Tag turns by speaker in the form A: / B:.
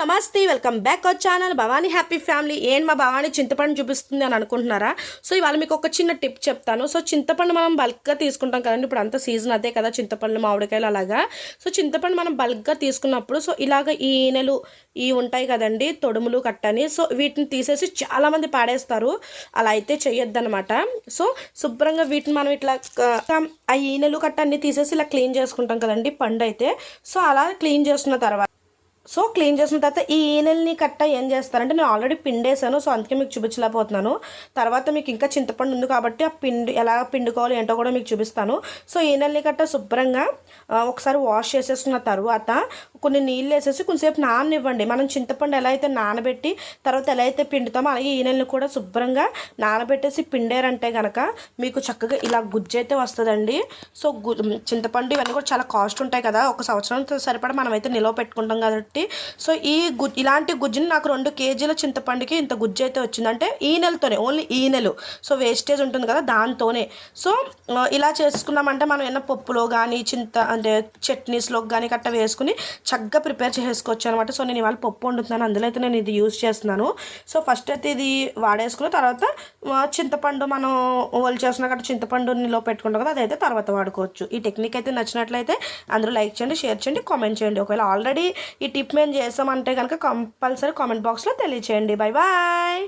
A: నమస్తే welcome back our channel Bhavani happy family. మా భవానీ చింతపండు చూపిస్తుంది అని అనుకుంటున్నారా? సో ఇవాళ మీకు ఒక చిన్న టిప్ చెప్తాను. సో చింతపండు మనం బల్క్గా తీసుకుంటాం కదండి, ఇప్పుడు అంత సీజన్ అదే కదా, చింతపండు మామిడికాయలు అలాగా. సో చింతపండు మనం బల్క్గా తీసుకున్నప్పుడు సో ఇలాగ ఈ ఈనెలు ఉంటాయి కదండి, తొడుములు కట్టని, సో వీటిని తీసేసి చాలామంది పాడేస్తారు. అలా అయితే చెయ్యొద్దనమాట. సో శుభ్రంగా వీటిని మనం ఇట్లా ఆ ఈనెలు కట్టన్ని తీసేసి ఇలా క్లీన్ చేసుకుంటాం కదండి పండు అయితే. సో అలా క్లీన్ చేసుకున్న తర్వాత క్లీన్ చేసిన తర్వాత ఈ ఈనెల్ని కట్ట ఏం చేస్తారంటే, నేను ఆల్రెడీ పిండేసాను, సో అందుకే మీకు చూపించలేకపోతున్నాను. తర్వాత మీకు ఇంకా చింతపండు ఉంది కాబట్టి ఆ పిండి ఎలా పిండుకోవాలి ఏంటో కూడా మీకు చూపిస్తాను. సో ఈనెల్ని కట్ట శుభ్రంగా ఒకసారి వాష్ చేసేసుకున్న తర్వాత కొన్ని నీళ్ళు వేసేసి కొంచెంసేపు నాననివ్వండి. మనం చింతపండు ఎలా అయితే నానబెట్టి తర్వాత ఎలా అయితే పిండుతామో అలాగే ఈనెల్ని కూడా శుభ్రంగా నానబెట్టేసి పిండారంటే కనుక మీకు చక్కగా ఇలా గుజ్జు అయితే వస్తుందండి. సో చింతపండు ఇవన్నీ కూడా చాలా కాస్ట్ ఉంటాయి కదా, ఒక సంవత్సరం సరిపడా మనం అయితే నిల్వ పెట్టుకుంటాం కాబట్టి. సో ఇలాంటి గుజ్జుని నాకు 2 కేజీల చింతపండుకి ఇంత గుజ్జు అయితే వచ్చింది. అంటే ఈనెలతోనే, ఓన్లీ ఈనెలు, సో వేస్టేజ్ ఉంటుంది కదా దాంతోనే. సో ఇలా చేసుకున్నామంటే మనం ఏమైనా పప్పులో కానీ అంటే చట్నీస్లోకి కానీ కట్ట వేసుకుని చక్కగా ప్రిపేర్ చేసుకోవచ్చు అనమాట. సో నేను ఇవాళ పప్పు వండుతున్నాను, అందులో అయితే నేను ఇది యూజ్ చేస్తున్నాను. సో ఫస్ట్ అయితే ఇది వాడేసుకున్న తర్వాత చింతపండు మనం వాళ్ళు చేసిన కట్ట చింతపండు నిలో పెట్టుకుంటాం కదా, అదైతే తర్వాత వాడుకోవచ్చు. ఈ టెక్నిక్ అయితే నచ్చినట్లయితే అందరూ లైక్ చేయండి, షేర్ చేయండి, కామెంట్ చేయండి. ఒకవేళ ఆల్రెడీ ఈ టిప్ మేము చేసామంటే కనుక కంపల్సరీ కామెంట్ బాక్స్లో తెలియచేయండి. Bye bye.